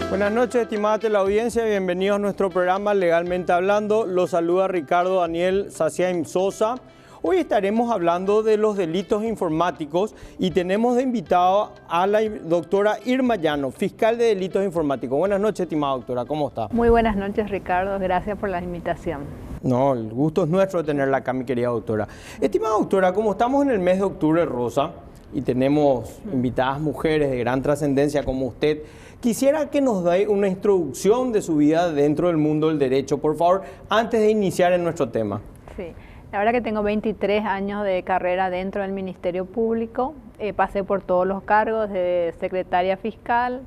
Buenas noches, estimada teleaudiencia, bienvenidos a nuestro programa Legalmente Hablando. Los saluda Ricardo Daniel Saciaim Sosa. Hoy estaremos hablando de los delitos informáticos y tenemos de invitado a la doctora Irma Llano, fiscal de delitos informáticos. Buenas noches, estimada doctora, ¿cómo está? Muy buenas noches, Ricardo, gracias por la invitación. No, el gusto es nuestro de tenerla acá, mi querida doctora. Estimada doctora, como estamos en el mes de octubre rosa y tenemos invitadas mujeres de gran trascendencia como usted, quisiera que nos dé una introducción de su vida dentro del mundo del derecho, por favor, antes de iniciar en nuestro tema. Sí, la verdad que tengo 23 años de carrera dentro del Ministerio Público. Pasé por todos los cargos, de secretaria fiscal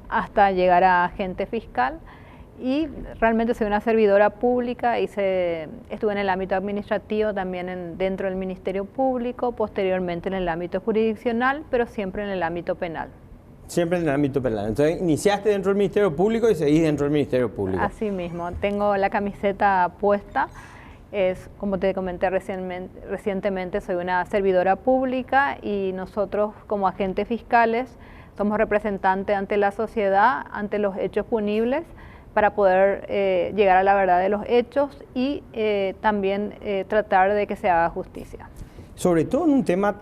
hasta llegar a agente fiscal. Y realmente soy una servidora pública, estuve en el ámbito administrativo, también dentro del Ministerio Público, posteriormente en el ámbito jurisdiccional, pero siempre en el ámbito penal. Siempre en el ámbito penal. Entonces, iniciaste dentro del Ministerio Público y seguís dentro del Ministerio Público. Así mismo, tengo la camiseta puesta. Como te comenté recientemente, soy una servidora pública y nosotros como agentes fiscales somos representantes ante la sociedad, ante los hechos punibles, para poder llegar a la verdad de los hechos y también tratar de que se haga justicia. Sobre todo en un tema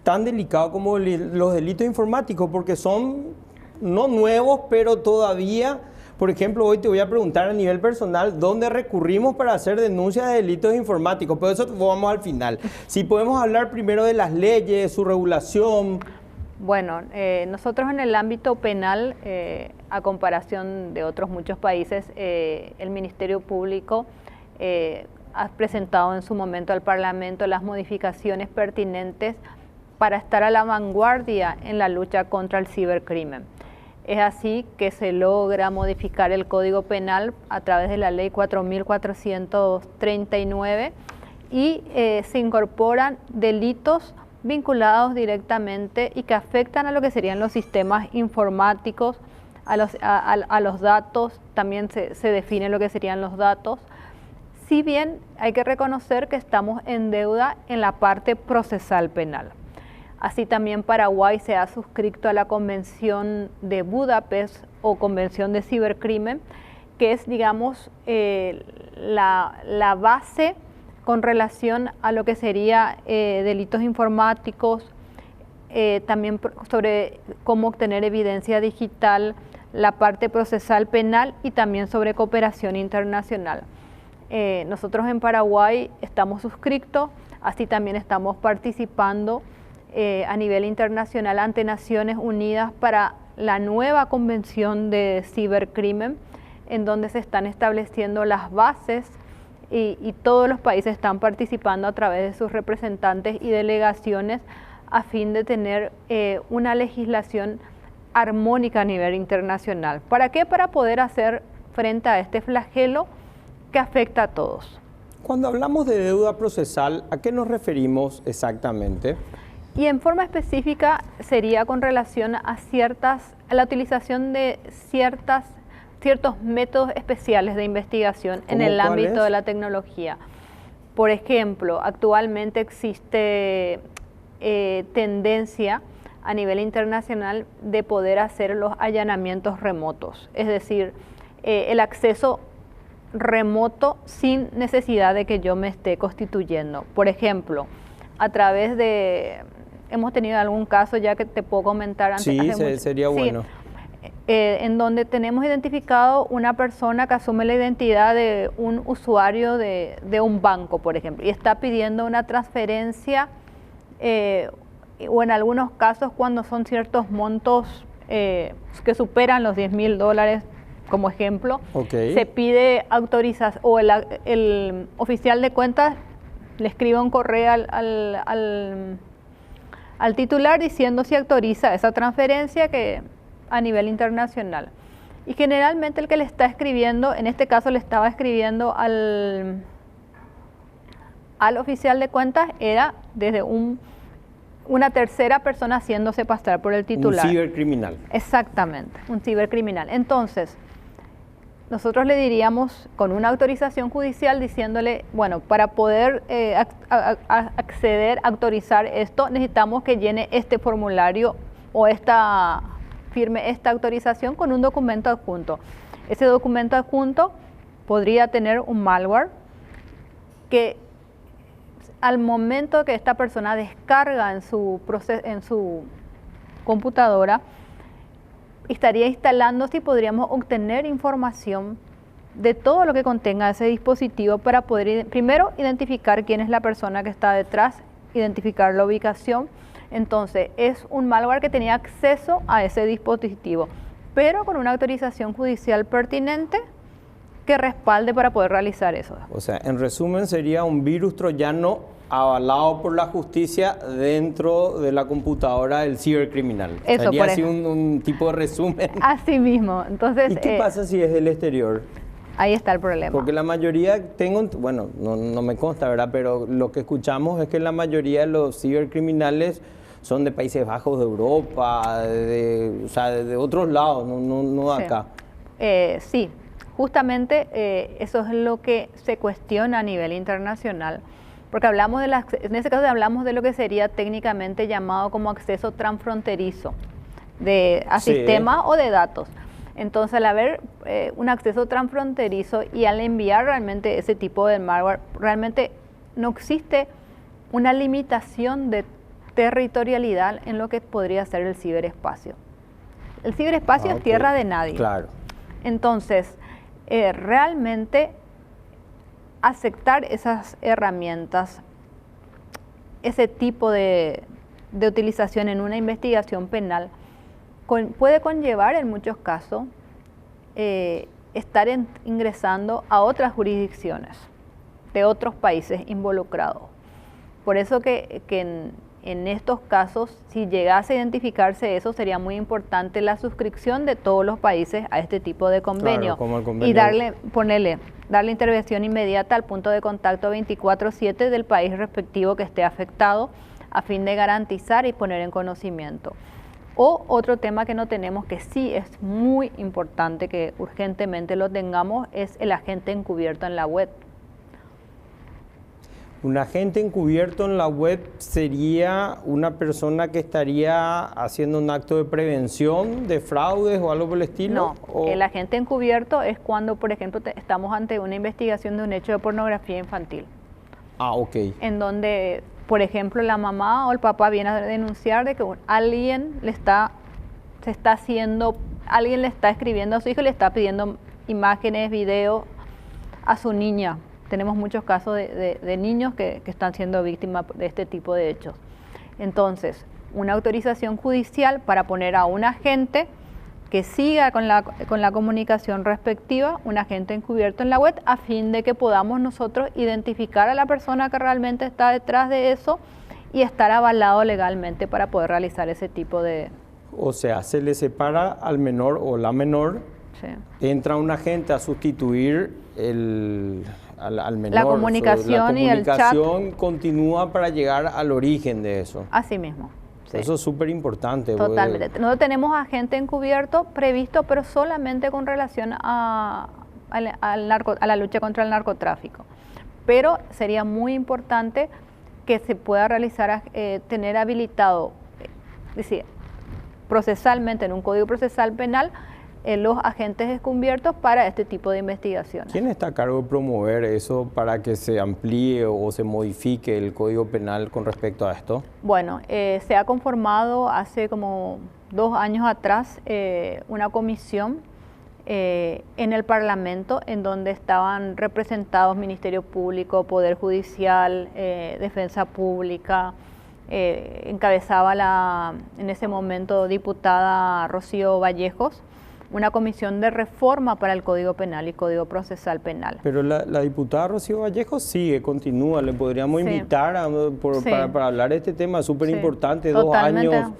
tan delicado como los delitos informáticos, porque son no nuevos, pero todavía, por ejemplo, hoy te voy a preguntar a nivel personal, ¿dónde recurrimos para hacer denuncias de delitos informáticos? Pero eso vamos al final. Si podemos hablar primero de las leyes, su regulación. Bueno, nosotros en el ámbito penal, a comparación de otros muchos países, el Ministerio Público ha presentado en su momento al Parlamento las modificaciones pertinentes para estar a la vanguardia en la lucha contra el cibercrimen. Es así que se logra modificar el Código Penal a través de la Ley 4.439 y se incorporan delitos vinculados directamente y que afectan a lo que serían los sistemas informáticos, a los datos, también se define lo que serían los datos. Si bien hay que reconocer que estamos en deuda en la parte procesal penal. Así también Paraguay se ha suscrito a la Convención de Budapest o Convención de Cibercrimen, que es, digamos, la base con relación a lo que sería delitos informáticos, también sobre cómo obtener evidencia digital, la parte procesal penal y también sobre cooperación internacional. Nosotros en Paraguay estamos suscritos, así también estamos participando a nivel internacional ante Naciones Unidas para la nueva Convención de Cibercrimen, en donde se están estableciendo las bases y todos los países están participando a través de sus representantes y delegaciones a fin de tener una legislación armónica a nivel internacional. ¿Para qué? Para poder hacer frente a este flagelo que afecta a todos. Cuando hablamos de deuda procesal, ¿a qué nos referimos exactamente? Y en forma específica sería con relación a la utilización de ciertos métodos especiales de investigación en el ámbito de la tecnología. Por ejemplo, actualmente existe tendencia a nivel internacional de poder hacer los allanamientos remotos, es decir, el acceso remoto sin necesidad de que yo me esté constituyendo. Por ejemplo, a través de... Hemos tenido algún caso ya que te puedo comentar antes. Sí, sería bueno. En donde tenemos identificado una persona que asume la identidad de un usuario de un banco, por ejemplo, y está pidiendo una transferencia, o en algunos casos cuando son ciertos montos que superan los $10.000, como ejemplo, se pide autorización, o el oficial de cuentas le escribe un correo al titular diciendo si autoriza esa transferencia que a nivel internacional. Y generalmente el que le está escribiendo, en este caso le estaba escribiendo al oficial de cuentas, era desde una tercera persona haciéndose pasar por el titular. Un cibercriminal. Exactamente, un cibercriminal. Entonces, nosotros le diríamos con una autorización judicial diciéndole, bueno, para poder acceder, autorizar esto, necesitamos que llene este formulario o esta firme esta autorización con un documento adjunto. Ese documento adjunto podría tener un malware que al momento que esta persona descarga en su computadora, estaría instalándose y podríamos obtener información de todo lo que contenga ese dispositivo para poder primero identificar quién es la persona que está detrás, identificar la ubicación. Entonces es un malware que tenía acceso a ese dispositivo, pero con una autorización judicial pertinente que respalde para poder realizar eso. O sea, en resumen sería un virus troyano avalado por la justicia dentro de la computadora del cibercriminal. Eso, sería por así un tipo de resumen. Así mismo. Entonces, ¿y qué pasa si es del exterior? Ahí está el problema. Porque la mayoría, bueno, no me consta, ¿verdad? Pero lo que escuchamos es que la mayoría de los cibercriminales son de Países Bajos, de Europa, o sea, de otros lados, no de acá. Sí, justamente eso es lo que se cuestiona a nivel internacional. Porque hablamos en este caso hablamos de lo que sería técnicamente llamado como acceso transfronterizo a sistemas o de datos. Entonces, al haber un acceso transfronterizo y al enviar realmente ese tipo de malware, realmente no existe una limitación de territorialidad en lo que podría ser el ciberespacio. El ciberespacio es tierra de nadie. Claro. Entonces, realmente aceptar esas herramientas, ese tipo de utilización en una investigación penal, puede conllevar en muchos casos estar ingresando a otras jurisdicciones de otros países involucrados. Por eso que en estos casos, si llegase a identificarse eso, sería muy importante la suscripción de todos los países a este tipo de convenio, claro, como el convenio. Y darle intervención inmediata al punto de contacto 24/7 del país respectivo que esté afectado a fin de garantizar y poner en conocimiento. O otro tema que no tenemos, que sí es muy importante que urgentemente lo tengamos, es el agente encubierto en la web. Un agente encubierto en la web sería una persona que estaría haciendo un acto de prevención de fraudes o algo por el estilo. No, el agente encubierto es cuando, por ejemplo, estamos ante una investigación de un hecho de pornografía infantil. Ah, ok. En donde, por ejemplo, la mamá o el papá viene a denunciar de que alguien le está escribiendo a su hijo y le está pidiendo imágenes, videos a su niña. Tenemos muchos casos de niños que están siendo víctimas de este tipo de hechos. Entonces, una autorización judicial para poner a un agente que siga con la comunicación respectiva, un agente encubierto en la web, a fin de que podamos nosotros identificar a la persona que realmente está detrás de eso y estar avalado legalmente para poder realizar ese tipo de... O sea, se le separa al menor o la menor, sí. Entra un agente a sustituir al menor. La comunicación y el chat. La comunicación continúa para llegar al origen de eso. Así mismo. Sí. Eso es súper importante. Totalmente. Nosotros tenemos agente encubierto previsto, pero solamente con relación a la lucha contra el narcotráfico. Pero sería muy importante que se pueda realizar, tener habilitado, es decir, procesalmente en un código procesal penal, los agentes encubiertos para este tipo de investigaciones. ¿Quién está a cargo de promover eso para que se amplíe o se modifique el Código Penal con respecto a esto? Bueno, se ha conformado hace como 2 años atrás una comisión en el Parlamento en donde estaban representados Ministerio Público, Poder Judicial, Defensa Pública, encabezaba en ese momento diputada Rocío Vallejos, una comisión de reforma para el Código Penal y Código Procesal Penal. Pero la diputada Rocío Vallejo continúa, le podríamos invitar para hablar de este tema súper importante, 2 años,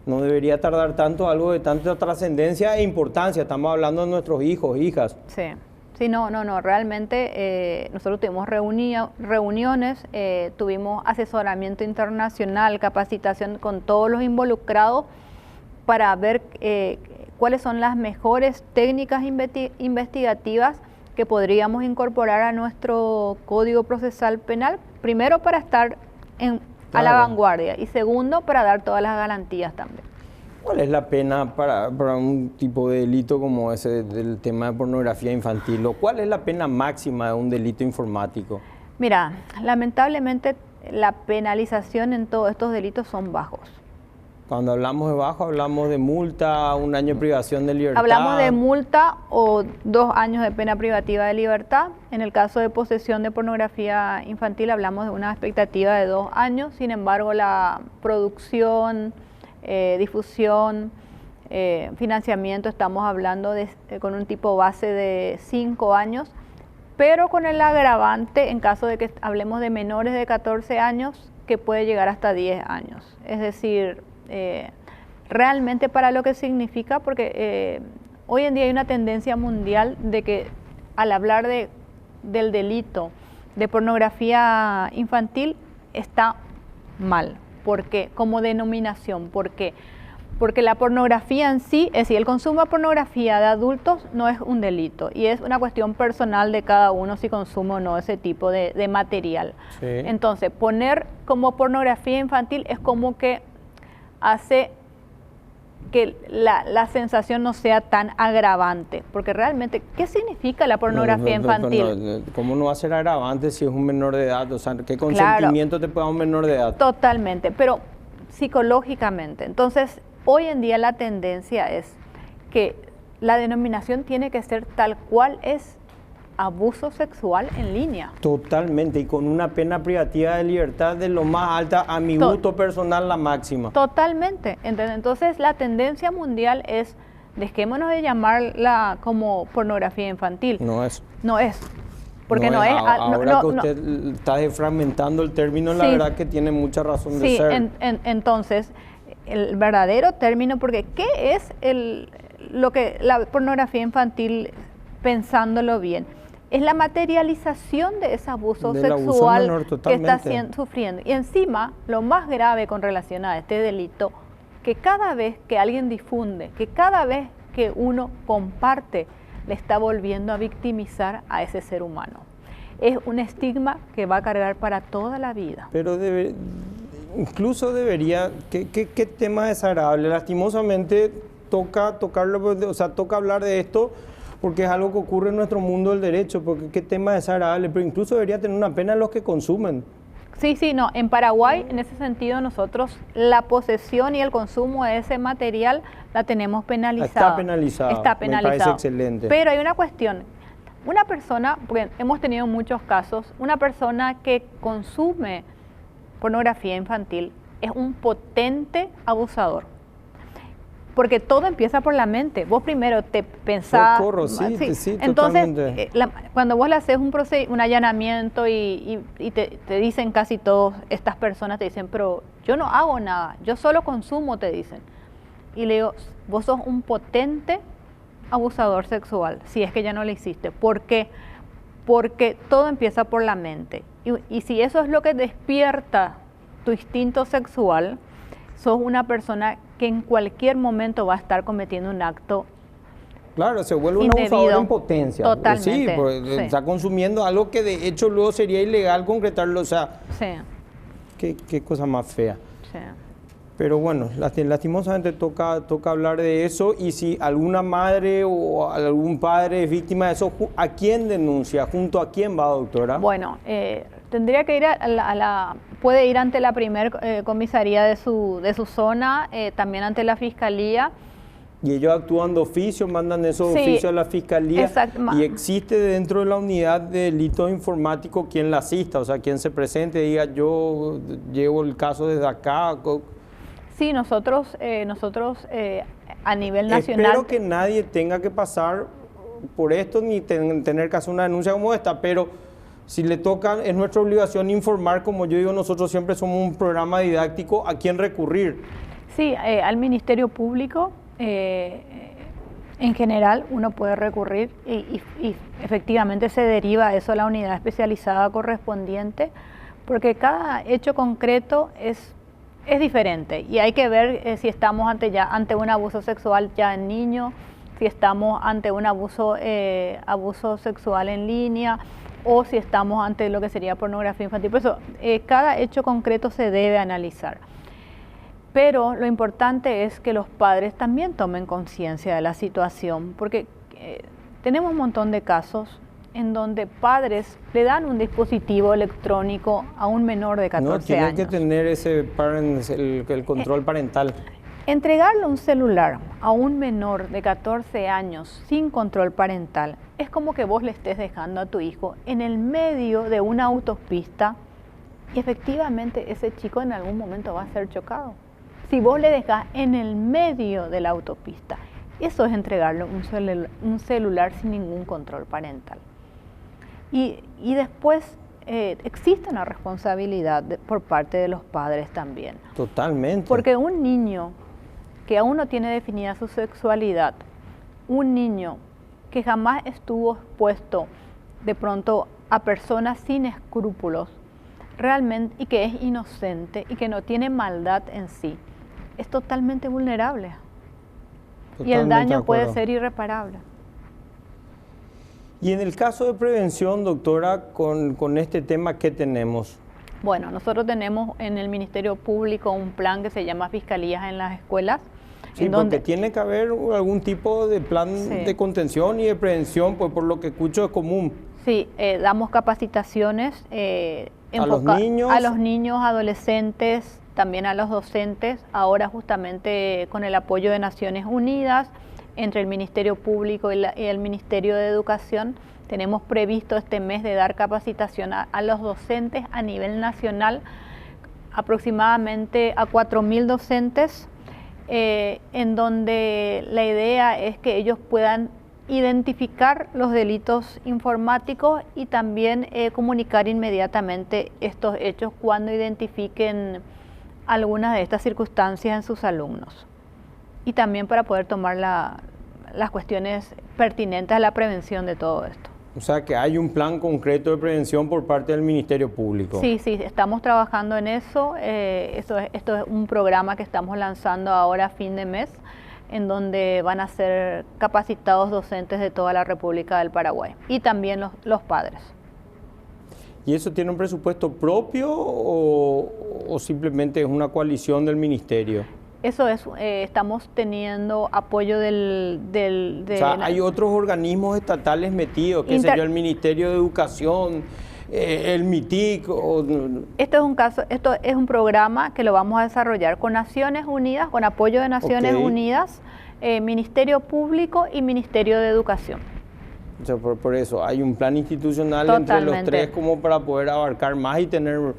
no debería tardar tanto, algo de tanta trascendencia e importancia, estamos hablando de nuestros hijos, hijas. Sí, no, realmente nosotros tuvimos reuniones, tuvimos asesoramiento internacional, capacitación con todos los involucrados para ver cuáles son las mejores técnicas investigativas que podríamos incorporar a nuestro Código Procesal Penal, primero para estar a la vanguardia y segundo para dar todas las garantías también. ¿Cuál es la pena para un tipo de delito como ese del tema de pornografía infantil? ¿O cuál es la pena máxima de un delito informático? Mira, lamentablemente la penalización en todos estos delitos son bajos. Cuando hablamos de bajo, hablamos de multa, 1 año de privación de libertad. Hablamos de multa o 2 años de pena privativa de libertad. En el caso de posesión de pornografía infantil hablamos de una expectativa de 2 años. Sin embargo, la producción, difusión, financiamiento, estamos hablando con un tipo base de 5 años, pero con el agravante en caso de que hablemos de menores de 14 años, que puede llegar hasta 10 años. Es decir, realmente para lo que significa, porque hoy en día hay una tendencia mundial de que al hablar del delito de pornografía infantil está mal. ¿Por qué? Como denominación. ¿Por qué? Porque la pornografía en sí, es decir, el consumo de pornografía de adultos no es un delito y es una cuestión personal de cada uno si consume o no ese tipo de material. Sí. Entonces, poner como pornografía infantil es como que hace que la sensación no sea tan agravante, porque realmente, ¿qué significa la pornografía infantil? ¿Cómo no va a ser agravante si es un menor de edad? O sea, ¿qué consentimiento te puede dar un menor de edad? Totalmente, pero psicológicamente. Entonces, hoy en día la tendencia es que la denominación tiene que ser tal cual es abuso sexual en línea. Totalmente, y con una pena privativa de libertad de lo más alta, a mi gusto personal, la máxima. Totalmente. Entonces, la tendencia mundial es, dejémonos de llamarla como pornografía infantil. No es. No es. Porque no es. Ahora que usted está desfragmentando el término, la verdad que tiene mucha razón de ser. Sí, entonces, el verdadero término, porque ¿qué es lo que la pornografía infantil, pensándolo bien? Es la materialización de ese abuso sexual que está sufriendo. Y encima, lo más grave con relación a este delito, que cada vez que alguien difunde, que cada vez que uno comparte, le está volviendo a victimizar a ese ser humano. Es un estigma que va a cargar para toda la vida. Pero incluso debería, ¿qué tema desagradable? Lastimosamente toca hablar de esto, porque es algo que ocurre en nuestro mundo del derecho, porque qué tema desagradable, pero incluso debería tener una pena los que consumen. Sí, no, en Paraguay, en ese sentido, nosotros la posesión y el consumo de ese material la tenemos penalizada. Está penalizado. Me parece excelente. Pero hay una cuestión, una persona, porque hemos tenido muchos casos, una persona que consume pornografía infantil es un potente abusador. Porque todo empieza por la mente. Vos primero te pensás... Sí, entonces, cuando vos le haces un allanamiento y te dicen casi todas estas personas, te dicen, pero yo no hago nada, yo solo consumo, te dicen. Y le digo, vos sos un potente abusador sexual, si es que ya no lo hiciste. ¿Por qué? Porque todo empieza por la mente. Y si eso es lo que despierta tu instinto sexual, sos una persona que en cualquier momento va a estar cometiendo un acto. Claro, se vuelve un abusador en potencia. Totalmente. Sí, porque está consumiendo algo que de hecho luego sería ilegal concretarlo. O sea, qué cosa más fea. Sí. Pero bueno, lastimosamente toca hablar de eso, y si alguna madre o algún padre es víctima de eso, ¿a quién denuncia? ¿Junto a quién va, doctora? Bueno, tendría que ir puede ir ante la primer comisaría de su zona, también ante la fiscalía. Y ellos actúan de oficio, mandan esos oficios a la fiscalía. Exacto. Y existe dentro de la unidad de delitos informáticos quien la asista, o sea, quien se presente y diga, yo llevo el caso desde acá. Sí, nosotros a nivel nacional... Espero que nadie tenga que pasar por esto ni tener que hacer una denuncia como esta, pero si le tocan, es nuestra obligación informar, como yo digo, nosotros siempre somos un programa didáctico, ¿a quién recurrir? Sí, al Ministerio Público, en general, uno puede recurrir y efectivamente se deriva eso a la unidad especializada correspondiente, porque cada hecho concreto es diferente y hay que ver si estamos ante un abuso sexual ya en niño, si estamos ante un abuso sexual en línea o si estamos ante lo que sería pornografía infantil. Por eso, cada hecho concreto se debe analizar. Pero lo importante es que los padres también tomen conciencia de la situación, porque tenemos un montón de casos en donde padres le dan un dispositivo electrónico a un menor de 14 no, tiene años. que tener el control parental. Entregarle un celular a un menor de 14 años sin control parental es como que vos le estés dejando a tu hijo en el medio de una autopista y efectivamente ese chico en algún momento va a ser chocado. Si vos le dejás en el medio de la autopista, eso es entregarle un celular sin ningún control parental. Y después existe una responsabilidad por parte de los padres también. Totalmente. Porque un niño que aún no tiene definida su sexualidad, un niño que jamás estuvo expuesto de pronto a personas sin escrúpulos, realmente, y que es inocente y que no tiene maldad en sí, es totalmente vulnerable. Totalmente y el daño de puede acuerdo. ser irreparable. Y en el caso de prevención, doctora, con este tema, ¿qué tenemos? Bueno, nosotros tenemos en el Ministerio Público un plan que se llama Fiscalías en las Escuelas. Sí, en porque donde, tiene que haber algún tipo de plan Sí. de contención y de prevención, pues por lo que escucho es común. sí, damos capacitaciones ¿A los niños? a los niños, adolescentes, también a los docentes, ahora justamente con el apoyo de Naciones Unidas, entre el Ministerio Público y el Ministerio de Educación, tenemos previsto este mes de dar capacitación a los docentes a nivel nacional, aproximadamente a 4.000 docentes, en donde la idea es que ellos puedan identificar los delitos informáticos y también comunicar inmediatamente estos hechos cuando identifiquen algunas de estas circunstancias en sus alumnos. Y también para poder tomar las cuestiones pertinentes a la prevención de todo esto. O sea que hay un plan concreto de prevención por parte del Ministerio Público. Sí, sí, estamos trabajando en eso. Esto es un programa que estamos lanzando ahora a fin de mes, en donde van a ser capacitados docentes de toda la República del Paraguay y también los padres. ¿Y eso tiene un presupuesto propio o simplemente es una coalición del Ministerio? Eso es, estamos teniendo apoyo de O sea, hay otros organismos estatales metidos, qué sé yo, el Ministerio de Educación, el MITIC. Esto es un programa que lo vamos a desarrollar con Naciones Unidas, con apoyo de Naciones Unidas, Ministerio Público y Ministerio de Educación. O sea, por eso hay un plan institucional Totalmente. entre los tres como para poder abarcar más y tener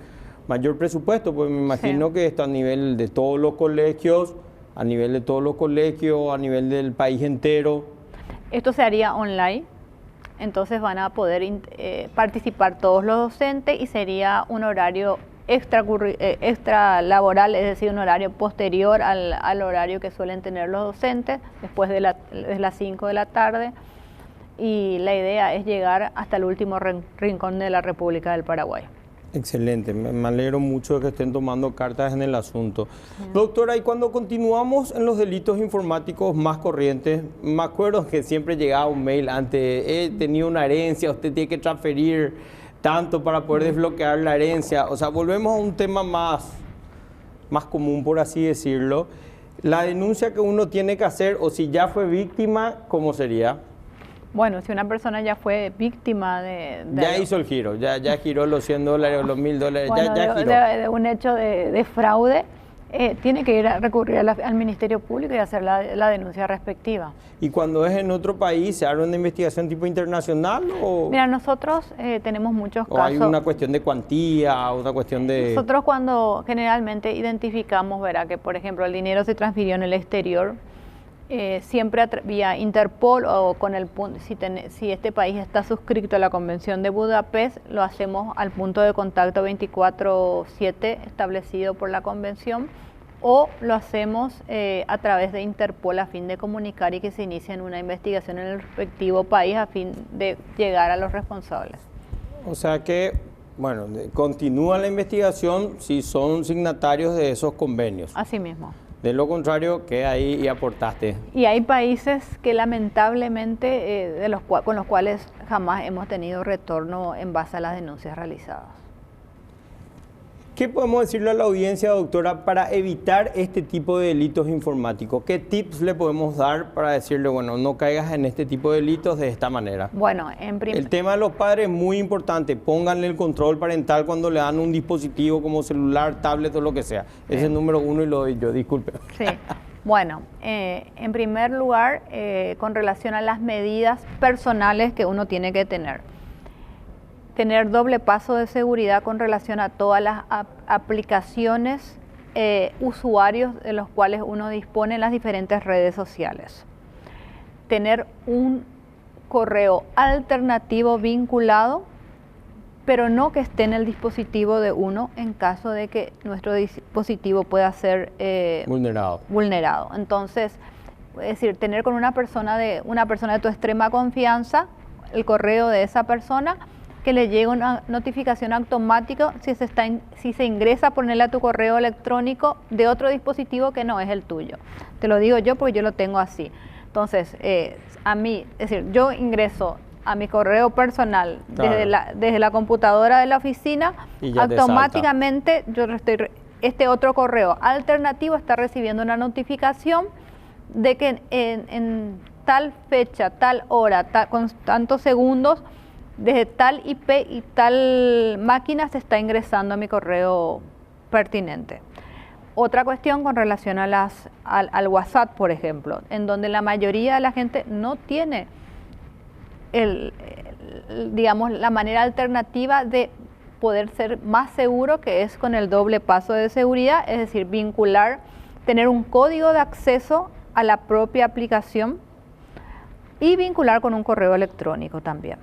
mayor presupuesto, pues me imagino que esto a nivel de todos los colegios, a nivel del país entero. Esto se haría online, entonces van a poder participar todos los docentes y sería un horario extra laboral, es decir, un horario posterior al horario que suelen tener los docentes, después de las 5 de la tarde. Y la idea es llegar hasta el último rincón de la República del Paraguay. Excelente, me alegro mucho de que estén tomando cartas en el asunto. Doctora, y cuando continuamos en los delitos informáticos más corrientes, me acuerdo que siempre llegaba un mail antes, he tenido una herencia, usted tiene que transferir tanto para poder desbloquear la herencia. O sea, volvemos a un tema más común, por así decirlo. La denuncia que uno tiene que hacer, o si ya fue víctima, ¿cómo sería? Bueno, si una persona ya fue víctima ya hizo el giro, ya giró los $100 o los $1.000, bueno, ya giró. De un hecho de fraude, tiene que ir a recurrir al Ministerio Público y hacer la denuncia respectiva. ¿Y cuando es en otro país, se hará una investigación tipo internacional o...? Mira, nosotros tenemos muchos casos... ¿O hay una cuestión de cuantía, una cuestión de...? Nosotros cuando generalmente identificamos, verá, que por ejemplo el dinero se transfirió en el exterior, siempre vía Interpol o con el punto, si este país está suscrito a la Convención de Budapest, lo hacemos al punto de contacto 24/7 establecido por la Convención, o lo hacemos a través de Interpol a fin de comunicar y que se inicie una investigación en el respectivo país a fin de llegar a los responsables. O sea que, bueno, continúa la investigación si son signatarios de esos convenios. Así mismo. De lo contrario, queda ahí y aportaste. Y hay países que lamentablemente con los cuales jamás hemos tenido retorno en base a las denuncias realizadas. ¿Qué podemos decirle a la audiencia, doctora, para evitar este tipo de delitos informáticos? ¿Qué tips le podemos dar para decirle, bueno, no caigas en este tipo de delitos de esta manera? Bueno, el tema de los padres es muy importante. Pónganle el control parental cuando le dan un dispositivo como celular, tablet o lo que sea. Ese es el número uno y lo doy yo, disculpe. Sí. Bueno, en primer lugar, con relación a las medidas personales que uno tiene que tener doble paso de seguridad con relación a todas las aplicaciones, usuarios de los cuales uno dispone en las diferentes redes sociales. Tener un correo alternativo vinculado, pero no que esté en el dispositivo de uno en caso de que nuestro dispositivo pueda ser vulnerado. Entonces, es decir, tener con una persona de tu extrema confianza el correo de esa persona, que le llegue una notificación automática si se ingresa, ponerle a tu correo electrónico de otro dispositivo que no es el tuyo. Te lo digo yo porque yo lo tengo así. Entonces, a mí, es decir, yo ingreso a mi correo personal desde la computadora de la oficina, automáticamente este otro correo alternativo está recibiendo una notificación de que en tal fecha, tal hora, con tantos segundos, desde tal IP y tal máquina se está ingresando a mi correo pertinente. Otra cuestión con relación a al WhatsApp, por ejemplo, en donde la mayoría de la gente no tiene digamos, la manera alternativa de poder ser más seguro, que es con el doble paso de seguridad, es decir, tener un código de acceso a la propia aplicación y vincular con un correo electrónico también,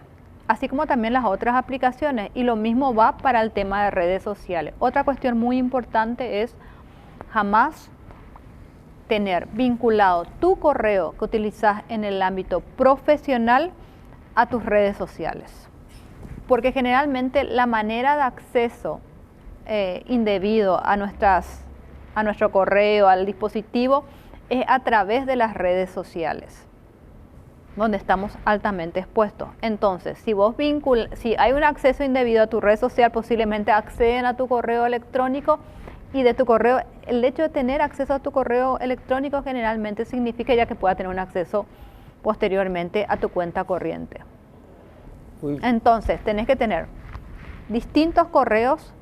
así como también las otras aplicaciones, y lo mismo va para el tema de redes sociales. Otra cuestión muy importante es jamás tener vinculado tu correo que utilizas en el ámbito profesional a tus redes sociales, porque generalmente la manera de acceso indebido a nuestro correo, al dispositivo, es a través de las redes sociales, donde estamos altamente expuestos. Entonces, si hay un acceso indebido a tu red social, posiblemente acceden a tu correo electrónico, y de tu correo, el hecho de tener acceso a tu correo electrónico generalmente significa ya que pueda tener un acceso posteriormente a tu cuenta corriente. Entonces, tenés que tener distintos correos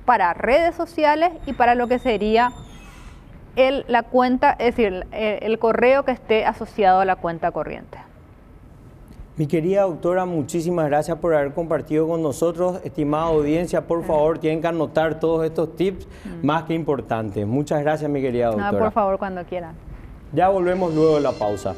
para redes sociales y para lo que sería la cuenta, es decir, el correo que esté asociado a la cuenta corriente. Mi querida doctora, muchísimas gracias por haber compartido con nosotros. Estimada audiencia, por favor, tienen que anotar todos estos tips más que importantes. Muchas gracias, mi querida doctora. Por favor, cuando quieran. Ya volvemos luego de la pausa.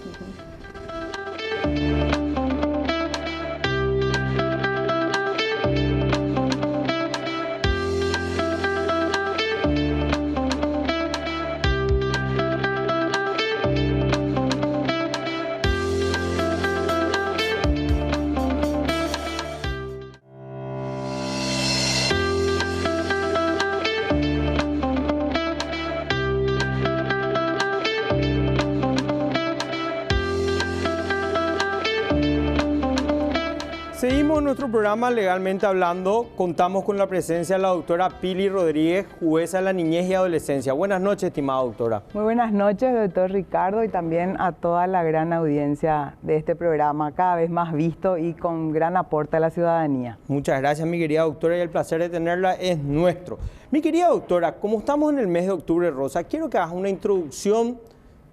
Seguimos en nuestro programa Legalmente Hablando. Contamos con la presencia de la doctora Pili Rodríguez, jueza de la niñez y adolescencia. Buenas noches, estimada doctora. Muy buenas noches, doctor Ricardo, y también a toda la gran audiencia de este programa, cada vez más visto y con gran aporte a la ciudadanía. Muchas gracias, mi querida doctora, y el placer de tenerla es nuestro. Mi querida doctora, como estamos en el mes de octubre rosa, quiero que hagas una introducción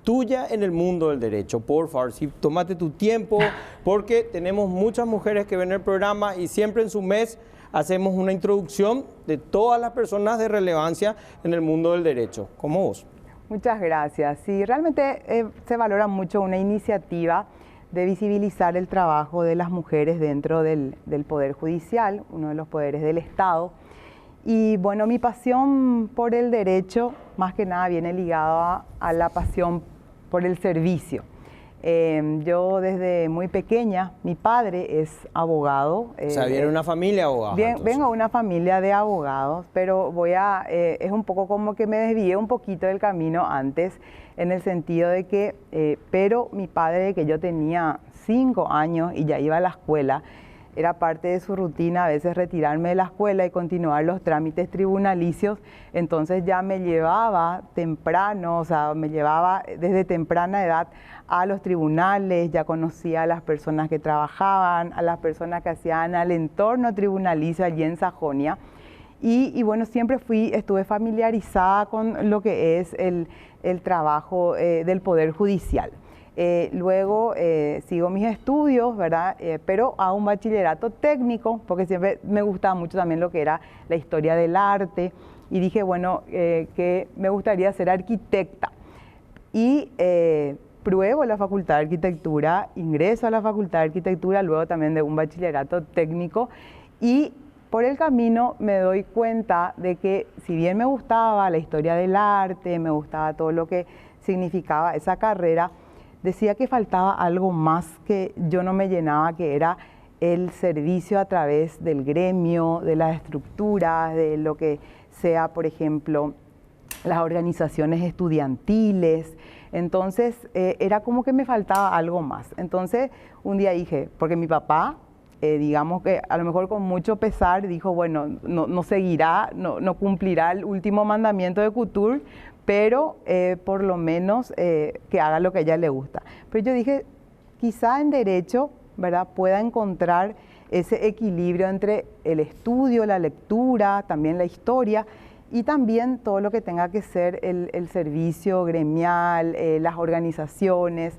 tuya en el mundo del derecho. Por favor, si tómate tu tiempo, porque tenemos muchas mujeres que ven el programa y siempre en su mes hacemos una introducción de todas las personas de relevancia en el mundo del derecho, como vos. Muchas gracias. Sí, realmente se valora mucho una iniciativa de visibilizar el trabajo de las mujeres dentro del Poder Judicial, uno de los poderes del Estado. Y bueno, mi pasión por el derecho, más que nada, viene ligada a la pasión por el servicio. Yo desde muy pequeña, mi padre es abogado. O sea, viene de una familia de abogados. Vengo de una familia de abogados, pero es un poco como que me desvié un poquito del camino antes, en el sentido de que, pero mi padre, que yo tenía 5 años y ya iba a la escuela, era parte de su rutina a veces retirarme de la escuela y continuar los trámites tribunalicios, entonces ya me llevaba temprano, o sea, me llevaba desde temprana edad a los tribunales, ya conocía a las personas que trabajaban, a las personas que hacían al entorno tribunalicio allí en Sajonia. Y bueno, siempre estuve familiarizada con lo que es el trabajo del Poder Judicial. Luego sigo mis estudios, ¿verdad? Pero hago un bachillerato técnico, porque siempre me gustaba mucho también lo que era la historia del arte. Y dije, bueno, que me gustaría ser arquitecta. Y pruebo la Facultad de Arquitectura, ingreso a la Facultad de Arquitectura, luego también de un bachillerato técnico. Y por el camino me doy cuenta de que si bien me gustaba la historia del arte, me gustaba todo lo que significaba esa carrera, decía que faltaba algo más que yo no me llenaba, que era el servicio a través del gremio, de las estructuras, de lo que sea, por ejemplo, las organizaciones estudiantiles. Entonces, era como que me faltaba algo más. Entonces, un día dije, porque mi papá, digamos que a lo mejor con mucho pesar, dijo, bueno, no seguirá, no cumplirá el último mandamiento de Couture, pero por lo menos que haga lo que a ella le gusta. Pero yo dije, quizá en Derecho, ¿verdad?, pueda encontrar ese equilibrio entre el estudio, la lectura, también la historia, y también todo lo que tenga que ser el servicio gremial, las organizaciones.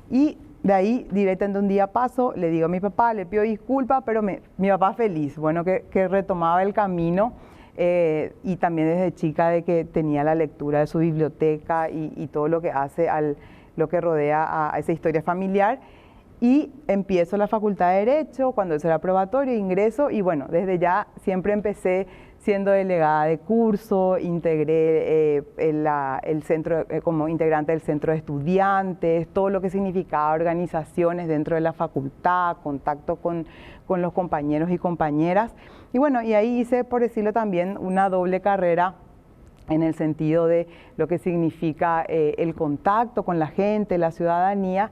Y de ahí, directamente un día paso, le digo a mi papá, le pido disculpas, pero mi papá feliz, bueno, que retomaba el camino. Y también desde chica de que tenía la lectura de su biblioteca y todo lo que hace lo que rodea a esa historia familiar. Y empiezo la Facultad de Derecho, cuando es el aprobatorio, ingreso y bueno, desde ya siempre empecé siendo delegada de curso, integré el centro, como integrante del centro de estudiantes, todo lo que significaba organizaciones dentro de la facultad, contacto con los compañeros y compañeras. Y bueno, y ahí hice, por decirlo también, una doble carrera en el sentido de lo que significa el contacto con la gente, la ciudadanía.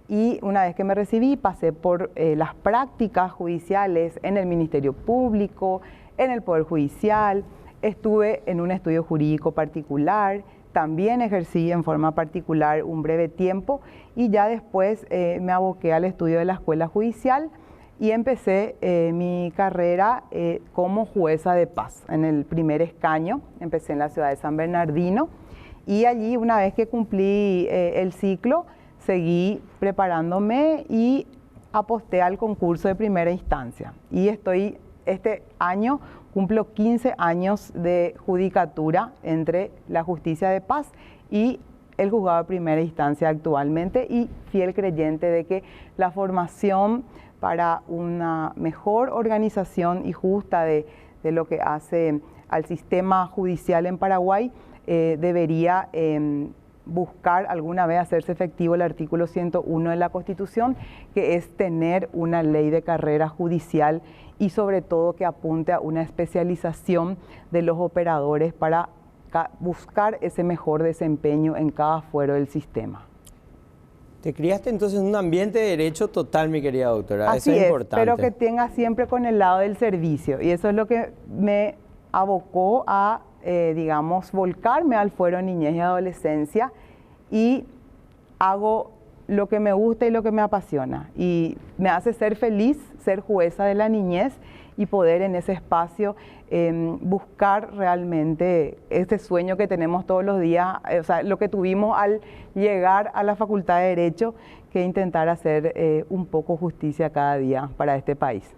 Y una vez que me recibí, pasé por las prácticas judiciales en el Ministerio Público, en el Poder Judicial, estuve en un estudio jurídico particular, también ejercí en forma particular un breve tiempo y ya después me aboqué al estudio de la Escuela Judicial y empecé mi carrera como jueza de paz en el primer escaño. Empecé en la ciudad de San Bernardino y allí, una vez que cumplí el ciclo, seguí preparándome y aposté al concurso de primera instancia. Y este año cumplo 15 años de judicatura entre la justicia de paz y el juzgado de primera instancia actualmente, y fiel creyente de que la formación para una mejor organización y justa de lo que hace al sistema judicial en Paraguay debería buscar alguna vez hacerse efectivo el artículo 101 de la Constitución, que es tener una ley de carrera judicial y sobre todo que apunte a una especialización de los operadores para buscar ese mejor desempeño en cada fuero del sistema. Te criaste entonces en un ambiente de derecho total, mi querida doctora. Así eso es importante. Pero que tenga siempre con el lado del servicio, y eso es lo que me abocó a digamos, volcarme al fuero niñez y adolescencia, y hago lo que me gusta y lo que me apasiona. Y me hace ser feliz ser jueza de la niñez y poder en ese espacio buscar realmente ese sueño que tenemos todos los días, o sea, lo que tuvimos al llegar a la Facultad de Derecho, que intentar hacer un poco justicia cada día para este país.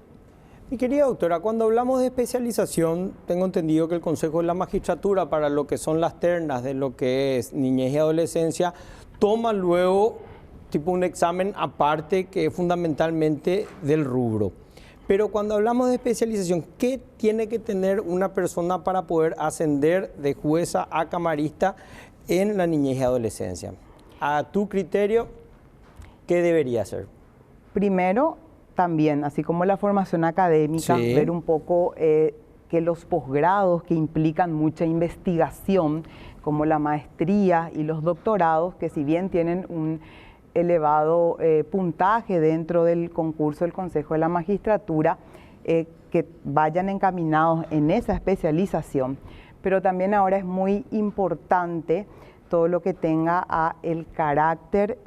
Mi querida doctora, cuando hablamos de especialización, tengo entendido que el Consejo de la Magistratura, para lo que son las ternas de lo que es niñez y adolescencia, toma luego tipo un examen aparte que es fundamentalmente del rubro. Pero cuando hablamos de especialización, ¿qué tiene que tener una persona para poder ascender de jueza a camarista en la niñez y adolescencia? A tu criterio, ¿qué debería hacer? Primero, también, así como la formación académica, sí, ver un poco que los posgrados que implican mucha investigación, como la maestría y los doctorados, que si bien tienen elevado puntaje dentro del concurso del Consejo de la Magistratura, que vayan encaminados en esa especialización. Pero también ahora es muy importante todo lo que tenga el carácter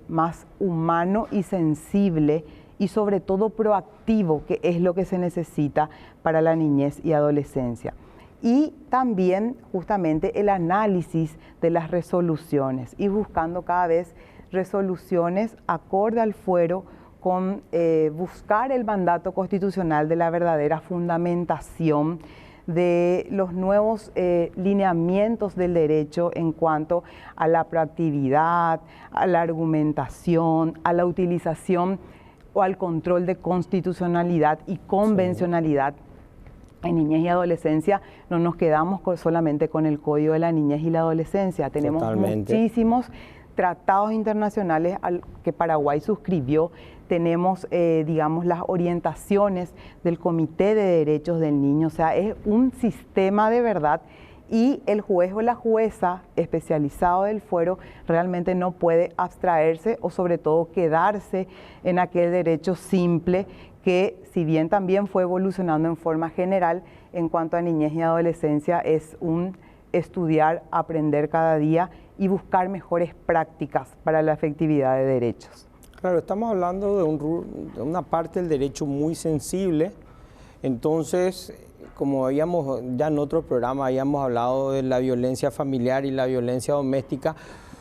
más humano y sensible y sobre todo proactivo, que es lo que se necesita para la niñez y adolescencia. Y también justamente el análisis de las resoluciones y buscando cada vez resoluciones acorde al fuero con buscar el mandato constitucional de la verdadera fundamentación de los nuevos lineamientos del derecho en cuanto a la proactividad, a la argumentación, a la utilización o al control de constitucionalidad y convencionalidad. Sí. En niñez y adolescencia no nos quedamos solamente con el Código de la Niñez y la Adolescencia, tenemos muchísimos tratados internacionales que Paraguay suscribió, tenemos, digamos, las orientaciones del Comité de Derechos del Niño, o sea, es un sistema de verdad y el juez o la jueza especializado del fuero realmente no puede abstraerse o sobre todo quedarse en aquel derecho simple que, si bien también fue evolucionando en forma general, en cuanto a niñez y adolescencia, es un estudiar, aprender cada día y buscar mejores prácticas para la efectividad de derechos. Claro, estamos hablando de una parte del derecho muy sensible, entonces, como habíamos ya en otro programa, habíamos hablado de la violencia familiar y la violencia doméstica,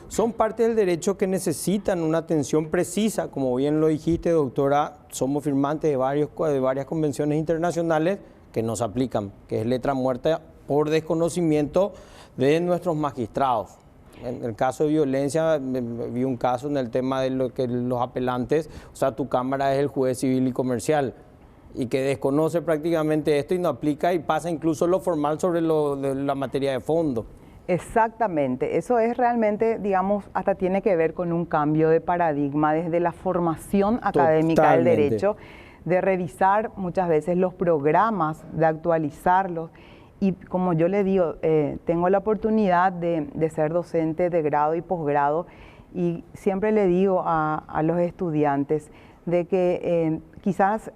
son partes del derecho que necesitan una atención precisa, como bien lo dijiste, doctora, somos firmantes de varias convenciones internacionales que nos aplican, que es letra muerta por desconocimiento de nuestros magistrados. En el caso de violencia, vi un caso en el tema de lo que los apelantes, o sea, tu cámara es el juez civil y comercial, y que desconoce prácticamente esto y no aplica y pasa incluso lo formal sobre de la materia de fondo. Exactamente, eso es realmente, digamos, hasta tiene que ver con un cambio de paradigma desde la formación académica del derecho, de revisar muchas veces los programas, de actualizarlos. Y como yo le digo, tengo la oportunidad de ser docente de grado y posgrado y siempre le digo a los estudiantes de que quizás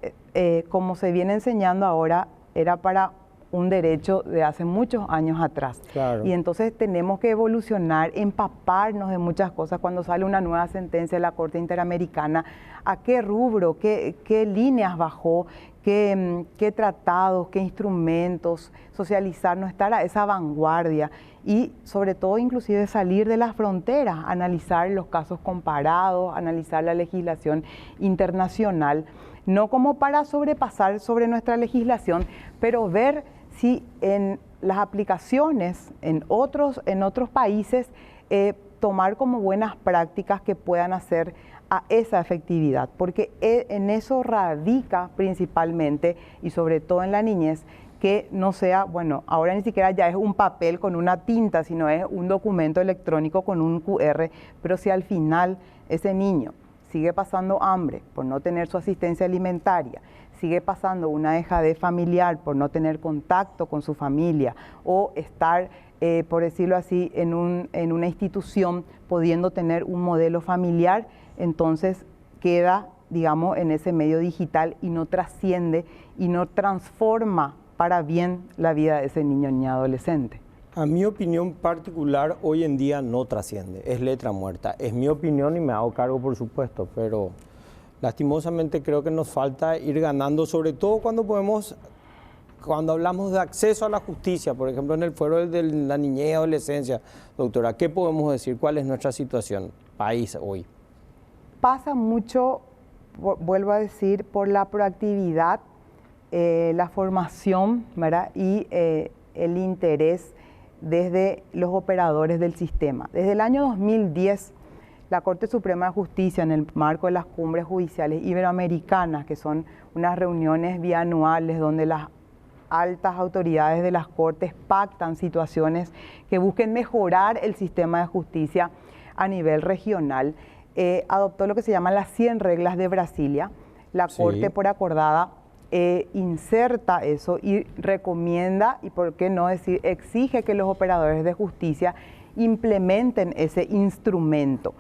como se viene enseñando ahora era para un derecho de hace muchos años atrás. Claro. Y entonces tenemos que evolucionar, empaparnos de muchas cosas. Cuando sale una nueva sentencia de la Corte Interamericana, ¿a qué rubro, qué líneas bajó, qué tratados, qué instrumentos, socializarnos, estar a esa vanguardia y sobre todo inclusive salir de las fronteras, analizar los casos comparados, analizar la legislación internacional, no como para sobrepasar sobre nuestra legislación, pero ver si en las aplicaciones en otros países tomar como buenas prácticas que puedan hacer a esa efectividad, porque en eso radica principalmente y sobre todo en la niñez, que no sea, bueno, ahora ni siquiera ya es un papel con una tinta, sino es un documento electrónico con un QR, pero si al final ese niño sigue pasando hambre por no tener su asistencia alimentaria, sigue pasando una dejadez familiar por no tener contacto con su familia o estar, por decirlo así, en una institución pudiendo tener un modelo familiar, entonces queda, digamos, en ese medio digital y no trasciende y no transforma para bien la vida de ese niño ni adolescente. A mi opinión particular, hoy en día no trasciende, es letra muerta. Es mi opinión y me hago cargo, por supuesto, pero lastimosamente creo que nos falta ir ganando, sobre todo cuando hablamos de acceso a la justicia, por ejemplo, en el fuero de la niñez y adolescencia. Doctora, ¿qué podemos decir? ¿Cuál es nuestra situación país hoy? Pasa mucho, vuelvo a decir, por la proactividad, la formación, ¿verdad? Y el interés desde los operadores del sistema. Desde el año 2010, la Corte Suprema de Justicia, en el marco de las cumbres judiciales iberoamericanas, que son unas reuniones bianuales donde las altas autoridades de las Cortes pactan situaciones que busquen mejorar el sistema de justicia a nivel regional, adoptó lo que se llama las 100 reglas de Brasilia. La Corte, por acordada, inserta eso y recomienda, y por qué no decir, exige que los operadores de justicia implementen ese instrumento,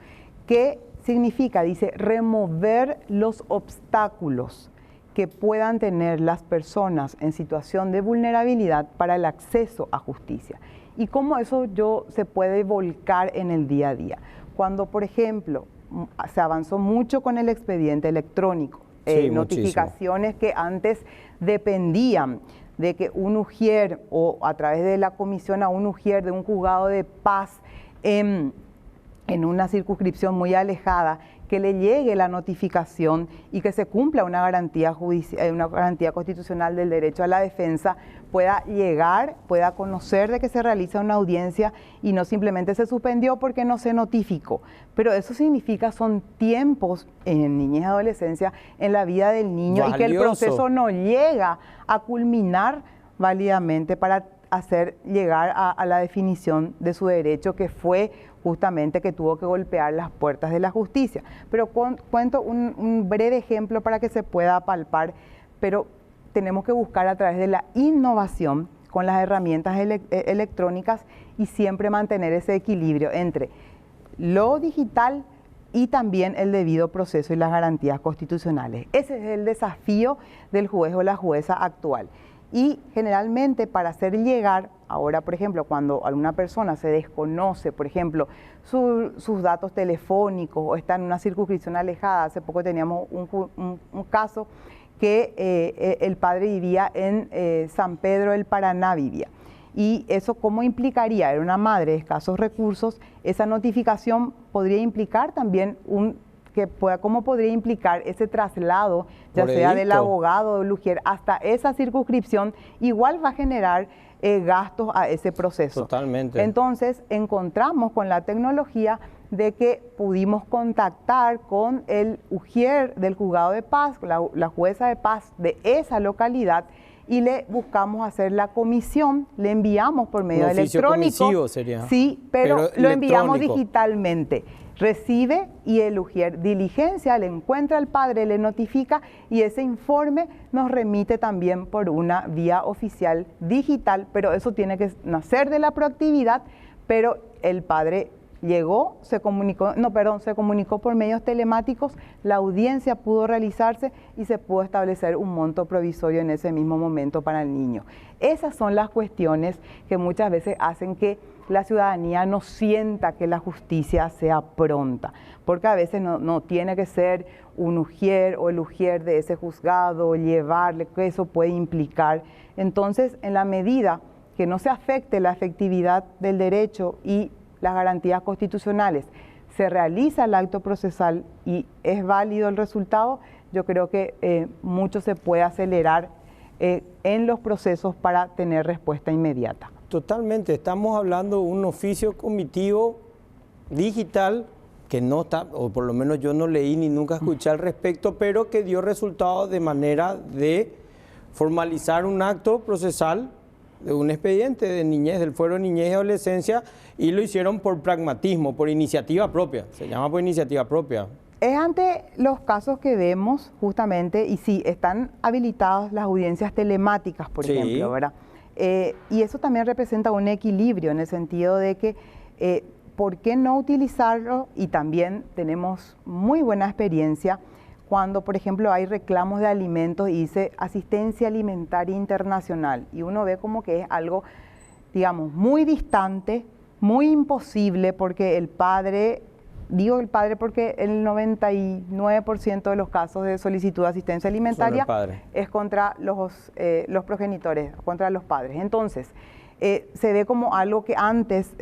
que significa, dice, remover los obstáculos que puedan tener las personas en situación de vulnerabilidad para el acceso a justicia. Y cómo eso se puede volcar en el día a día. Cuando, por ejemplo, se avanzó mucho con el expediente electrónico, notificaciones que antes dependían de que un ujier o a través de la comisión a un ujier de un juzgado de paz en una circunscripción muy alejada, que le llegue la notificación y que se cumpla una garantía constitucional del derecho a la defensa, pueda llegar, pueda conocer de que se realiza una audiencia y no simplemente se suspendió porque no se notificó. Pero eso significa, son tiempos en niñez y adolescencia en la vida del niño y que el proceso no llega a culminar válidamente para hacer llegar a la definición de su derecho, que fue justamente que tuvo que golpear las puertas de la justicia. Pero cuento un breve ejemplo para que se pueda palpar, pero tenemos que buscar a través de la innovación con las herramientas electrónicas y siempre mantener ese equilibrio entre lo digital y también el debido proceso y las garantías constitucionales. Ese es el desafío del juez o la jueza actual. Y generalmente para hacer llegar, ahora por ejemplo, cuando alguna persona se desconoce, por ejemplo, sus datos telefónicos o está en una circunscripción alejada, hace poco teníamos un caso que el padre vivía en San Pedro del Paraná, y eso cómo implicaría, era una madre de escasos recursos, esa notificación podría implicar también cómo podría implicar ese traslado, ya sea del abogado o del ujier hasta esa circunscripción, igual va a generar gastos a ese proceso. Totalmente. Entonces, encontramos con la tecnología de que pudimos contactar con el ujier del juzgado de paz, la jueza de paz de esa localidad, y le buscamos hacer la comisión, le enviamos por medio electrónico. Sería. Sí, pero lo enviamos digitalmente. Recibe y el ujier diligencia, le encuentra al padre, le notifica y ese informe nos remite también por una vía oficial digital, pero eso tiene que nacer de la proactividad, pero el padre llegó, se comunicó por medios telemáticos, la audiencia pudo realizarse y se pudo establecer un monto provisorio en ese mismo momento para el niño. Esas son las cuestiones que muchas veces hacen que la ciudadanía no sienta que la justicia sea pronta, porque a veces no tiene que ser un ujier o el ujier de ese juzgado, llevarle, que eso puede implicar. Entonces, en la medida que no se afecte la efectividad del derecho y las garantías constitucionales, se realiza el acto procesal y es válido el resultado, yo creo que mucho se puede acelerar en los procesos para tener respuesta inmediata. Totalmente, estamos hablando de un oficio comitivo digital que no está, o por lo menos yo no leí ni nunca escuché al respecto, pero que dio resultado de manera de formalizar un acto procesal de un expediente de niñez, del fuero de niñez y adolescencia, y lo hicieron por pragmatismo, por iniciativa propia, se llama por iniciativa propia. Es ante los casos que vemos justamente, y sí, están habilitadas las audiencias telemáticas, por ejemplo, ¿verdad? Y eso también representa un equilibrio en el sentido de que, ¿por qué no utilizarlo? Y también tenemos muy buena experiencia cuando, por ejemplo, hay reclamos de alimentos y dice asistencia alimentaria internacional, y uno ve como que es algo, digamos, muy distante, muy imposible, porque el padre, digo el padre porque el 99% de los casos de solicitud de asistencia alimentaria es contra los progenitores, contra los padres. Entonces, se ve como algo que antes,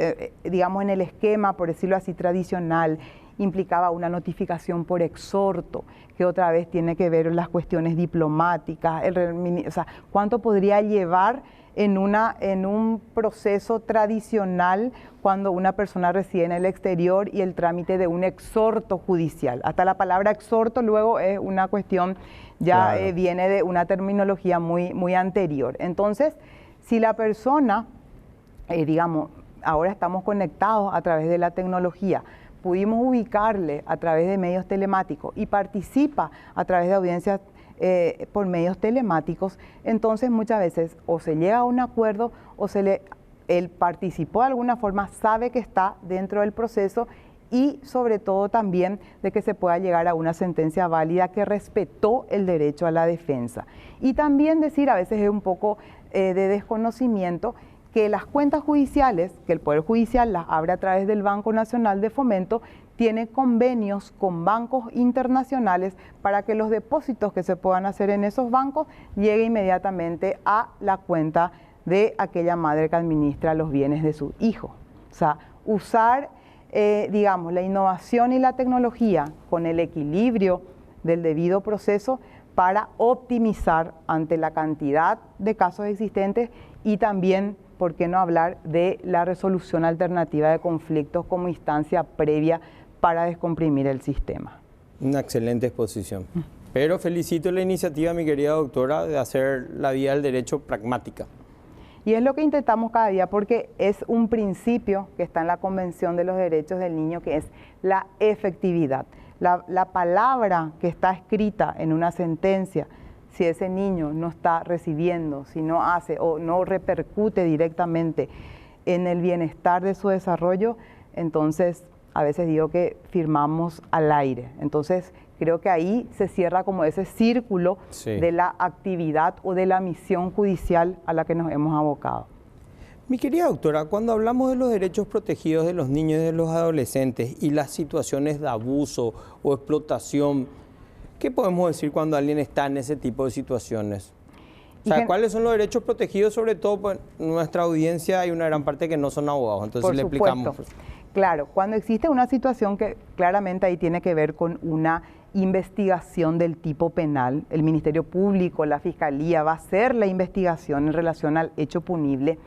digamos en el esquema, por decirlo así, tradicional, implicaba una notificación por exhorto, que otra vez tiene que ver con las cuestiones diplomáticas, o sea, cuánto podría llevar en un proceso tradicional cuando una persona reside en el exterior y el trámite de un exhorto judicial. Hasta la palabra exhorto luego es una cuestión, ya claro, viene de una terminología muy anterior. Entonces, si la persona, digamos, ahora estamos conectados a través de la tecnología, pudimos ubicarle a través de medios telemáticos y participa a través de audiencias por medios telemáticos, entonces muchas veces o se llega a un acuerdo o él participó de alguna forma, sabe que está dentro del proceso y sobre todo también de que se pueda llegar a una sentencia válida que respetó el derecho a la defensa. Y también decir, a veces es un poco de desconocimiento, que las cuentas judiciales, que el Poder Judicial las abre a través del Banco Nacional de Fomento, tiene convenios con bancos internacionales para que los depósitos que se puedan hacer en esos bancos lleguen inmediatamente a la cuenta de aquella madre que administra los bienes de su hijo. O sea, usar, digamos, la innovación y la tecnología con el equilibrio del debido proceso para optimizar ante la cantidad de casos existentes y también, ¿por qué no hablar de la resolución alternativa de conflictos como instancia previa para descomprimir el sistema? Una excelente exposición. Pero felicito la iniciativa, mi querida doctora, de hacer la vía del derecho pragmática. Y es lo que intentamos cada día, porque es un principio que está en la Convención de los Derechos del Niño, que es la efectividad. La palabra que está escrita en una sentencia, si ese niño no está recibiendo, si no hace o no repercute directamente en el bienestar de su desarrollo, entonces a veces digo que firmamos al aire. Entonces creo que ahí se cierra como ese círculo de la actividad o de la misión judicial a la que nos hemos abocado. Mi querida doctora, cuando hablamos de los derechos protegidos de los niños y de los adolescentes y las situaciones de abuso o explotación, ¿qué podemos decir cuando alguien está en ese tipo de situaciones? O sea, ¿cuáles son los derechos protegidos? Sobre todo, pues, nuestra audiencia hay una gran parte que no son abogados, entonces le explicamos. Claro, cuando existe una situación que claramente ahí tiene que ver con una investigación del tipo penal, el Ministerio Público, la Fiscalía va a hacer la investigación en relación al hecho punible.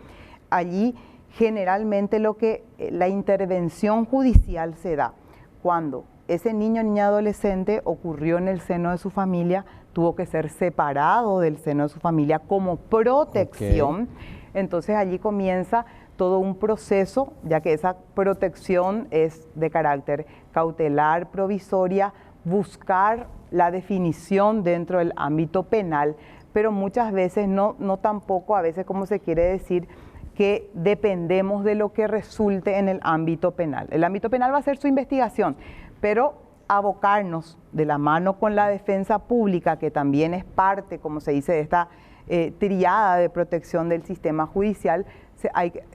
Allí generalmente la intervención judicial se da cuando ese niño, niña, adolescente ocurrió en el seno de su familia, tuvo que ser separado del seno de su familia como protección. Entonces allí comienza todo un proceso, ya que esa protección es de carácter cautelar, provisoria, buscar la definición dentro del ámbito penal, pero muchas veces no tampoco, a veces como se quiere decir, que dependemos de lo que resulte en el ámbito penal. El ámbito penal va a hacer su investigación, pero abocarnos de la mano con la defensa pública, que también es parte, como se dice, de esta triada de protección del sistema judicial,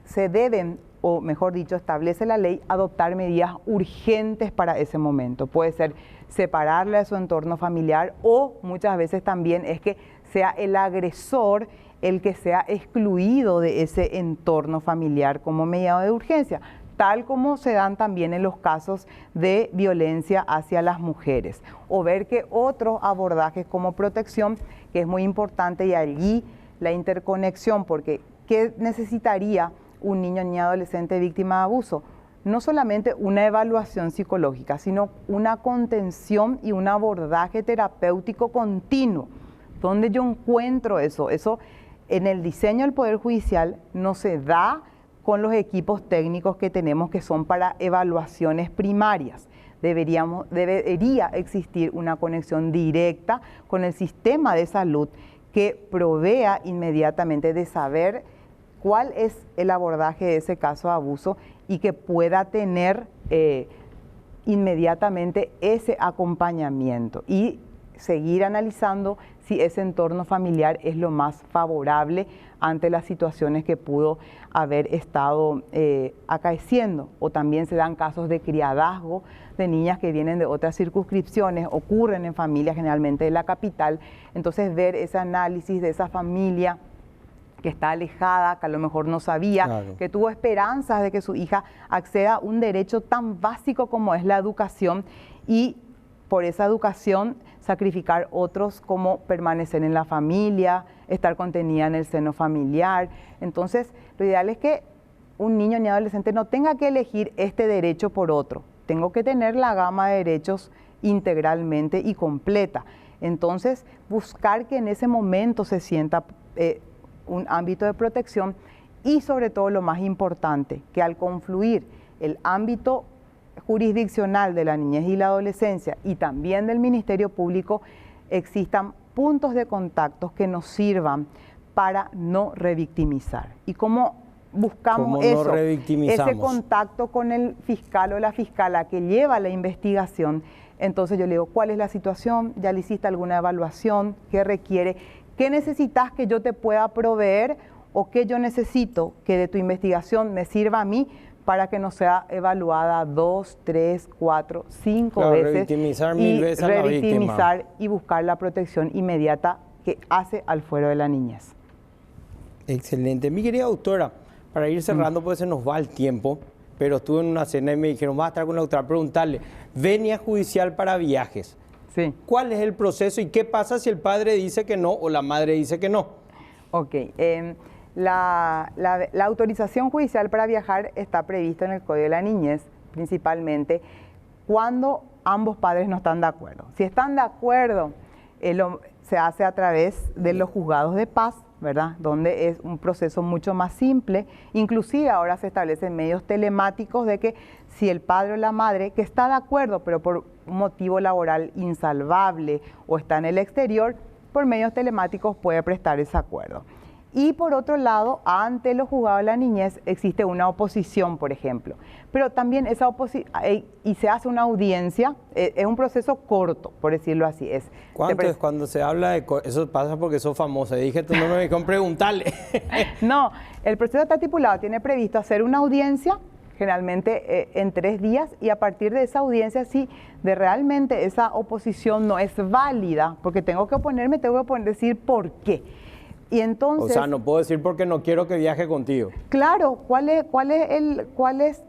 se deben, o mejor dicho, establece la ley, adoptar medidas urgentes para ese momento. Puede ser separarle de su entorno familiar o muchas veces también es que sea el agresor el que sea excluido de ese entorno familiar como mediado de urgencia, tal como se dan también en los casos de violencia hacia las mujeres, o ver que otros abordajes como protección, que es muy importante, y allí la interconexión, porque ¿qué necesitaría un niño ni adolescente víctima de abuso? No solamente una evaluación psicológica, sino una contención y un abordaje terapéutico continuo, donde yo encuentro eso en el diseño del Poder Judicial no se da con los equipos técnicos que tenemos, que son para evaluaciones primarias. Debería existir una conexión directa con el sistema de salud que provea inmediatamente de saber cuál es el abordaje de ese caso de abuso y que pueda tener inmediatamente ese acompañamiento y seguir analizando si ese entorno familiar es lo más favorable ante las situaciones que pudo haber estado acaeciendo. O también se dan casos de criadazgo de niñas que vienen de otras circunscripciones, ocurren en familias generalmente de la capital. Entonces ver ese análisis de esa familia que está alejada, que a lo mejor no sabía, que tuvo esperanzas de que su hija acceda a un derecho tan básico como es la educación, y por esa educación sacrificar otros como permanecer en la familia, estar contenida en el seno familiar. Entonces, lo ideal es que un niño ni adolescente no tenga que elegir este derecho por otro. Tengo que tener la gama de derechos integralmente y completa. Entonces, buscar que en ese momento se sienta un ámbito de protección y, sobre todo, lo más importante, que al confluir el ámbito jurisdiccional de la niñez y la adolescencia y también del Ministerio Público existan puntos de contacto que nos sirvan para no revictimizar. Y como buscamos ¿Cómo nos ese contacto con el fiscal o la fiscala que lleva la investigación. Entonces yo le digo, ¿cuál es la situación? ¿Ya le hiciste alguna evaluación? ¿Qué requiere? ¿Qué necesitas que yo te pueda proveer o qué yo necesito que de tu investigación me sirva a mí para que no sea evaluada 2, 3, 4, 5 veces? Revictimizar mil veces a la víctima. Revictimizar y buscar la protección inmediata que hace al fuero de la niñez. Excelente. Mi querida doctora, para ir cerrando, pues se nos va el tiempo, pero estuve en una cena y me dijeron, vas a estar con la doctora, preguntarle, venia judicial para viajes. Sí. ¿Cuál es el proceso y qué pasa si el padre dice que no o la madre dice que no? Ok. La autorización judicial para viajar está prevista en el Código de la Niñez, principalmente cuando ambos padres no están de acuerdo. Si están de acuerdo, se hace a través de los juzgados de paz, ¿verdad? Donde es un proceso mucho más simple. Inclusive ahora se establecen medios telemáticos de que si el padre o la madre que está de acuerdo, pero por un motivo laboral insalvable o está en el exterior, por medios telemáticos puede prestar ese acuerdo. Y por otro lado, ante los juzgados de la niñez existe una oposición, por ejemplo. Pero también esa oposición, y se hace una audiencia, es un proceso corto, por decirlo así. ¿Cuánto es cuando se habla de eso? Pasa porque sos famosa. Dije tu nombre, me dijeron preguntarle. No, el proceso está estipulado, tiene previsto hacer una audiencia, generalmente en 3 días, y a partir de esa audiencia, si de realmente esa oposición no es válida, porque tengo que oponerme, tengo que decir por qué. Y entonces, o sea, no puedo decir porque no quiero que viaje contigo. Claro,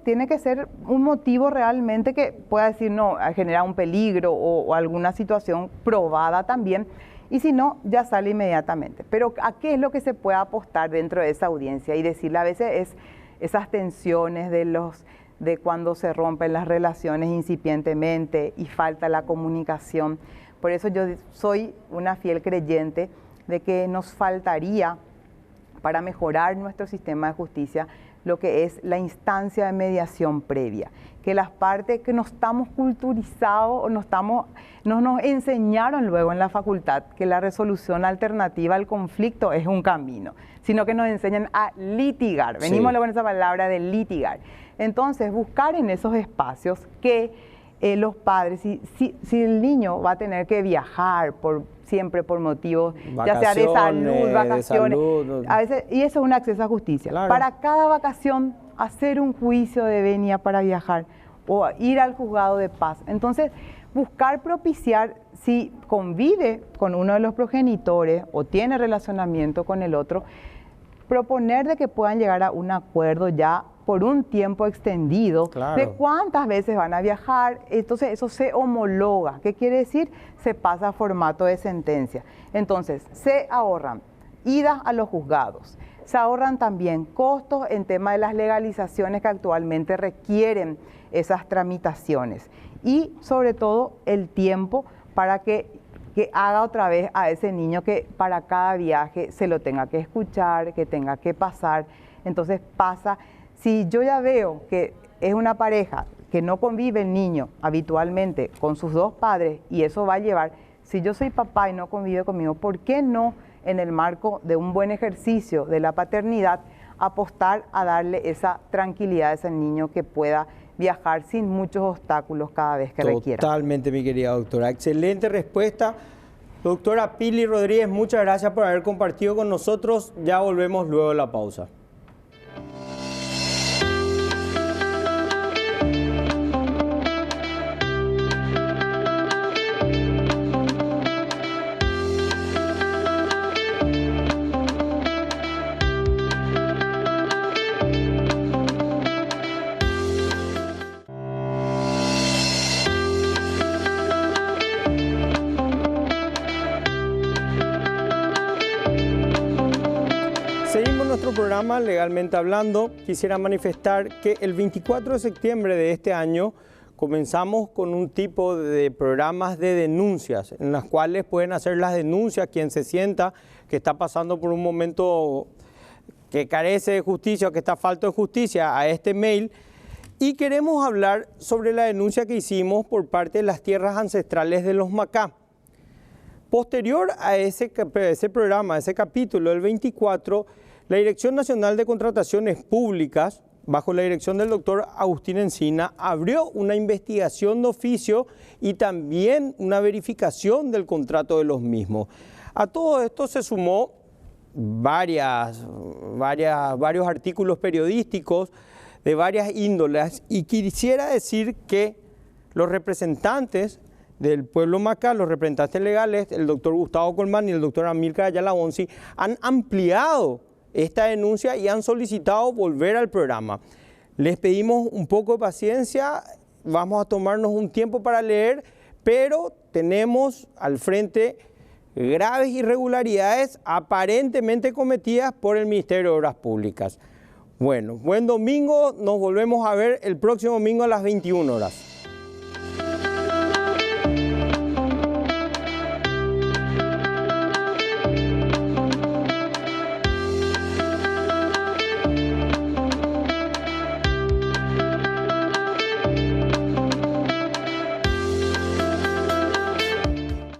tiene que ser un motivo realmente que pueda decir no, generar un peligro o alguna situación probada también, y si no, ya sale inmediatamente. Pero ¿a qué es lo que se puede apostar dentro de esa audiencia? Y decirle a veces es esas tensiones de cuando se rompen las relaciones incipientemente y falta la comunicación. Por eso yo soy una fiel creyente de que nos faltaría para mejorar nuestro sistema de justicia lo que es la instancia de mediación previa, que las partes que no estamos culturizados o no nos enseñaron luego en la facultad que la resolución alternativa al conflicto es un camino, sino que nos enseñan a litigar, venimos luego en esa palabra de litigar. Entonces, buscar en esos espacios que los padres, si el niño va a tener que viajar siempre por motivos, ya sea de salud, vacaciones, a veces, y eso es un acceso a justicia. Claro. Para cada vacación, hacer un juicio de venia para viajar o ir al juzgado de paz. Entonces, buscar propiciar, si convive con uno de los progenitores o tiene relacionamiento con el otro, proponer de que puedan llegar a un acuerdo ya por un tiempo extendido, claro, de cuántas veces van a viajar. Entonces eso se homologa. ¿Qué quiere decir? Se pasa a formato de sentencia. Entonces se ahorran idas a los juzgados, se ahorran también costos en tema de las legalizaciones que actualmente requieren esas tramitaciones y sobre todo el tiempo para que haga otra vez a ese niño que para cada viaje se lo tenga que escuchar, que tenga que pasar. Entonces pasa. Si yo ya veo que es una pareja que no convive el niño habitualmente con sus 2 padres y eso va a llevar, si yo soy papá y no convive conmigo, ¿por qué no en el marco de un buen ejercicio de la paternidad apostar a darle esa tranquilidad a ese niño que pueda viajar sin muchos obstáculos cada vez que requiera? Totalmente, mi querida doctora. Excelente respuesta. Doctora Pili Rodríguez, muchas gracias por haber compartido con nosotros. Ya volvemos luego de la pausa. Programa Legalmente Hablando, quisiera manifestar que el 24 de septiembre de este año comenzamos con un tipo de programas de denuncias en las cuales pueden hacer las denuncias quien se sienta que está pasando por un momento que carece de justicia o que está falto de justicia a este mail, y queremos hablar sobre la denuncia que hicimos por parte de las tierras ancestrales de los Macá. Posterior a ese programa, ese capítulo, el 24, La Dirección Nacional de Contrataciones Públicas, bajo la dirección del doctor Agustín Encina, abrió una investigación de oficio y también una verificación del contrato de los mismos. A todo esto se sumó varios artículos periodísticos de varias índoles, y quisiera decir que los representantes del pueblo Macá, los representantes legales, el doctor Gustavo Colmán y el doctor Amílcar Ayala Bonzi, han ampliado esta denuncia y han solicitado volver al programa. Les pedimos un poco de paciencia, vamos a tomarnos un tiempo para leer, pero tenemos al frente graves irregularidades aparentemente cometidas por el Ministerio de Obras Públicas. Bueno, buen domingo, nos volvemos a ver el próximo domingo a las 21 horas.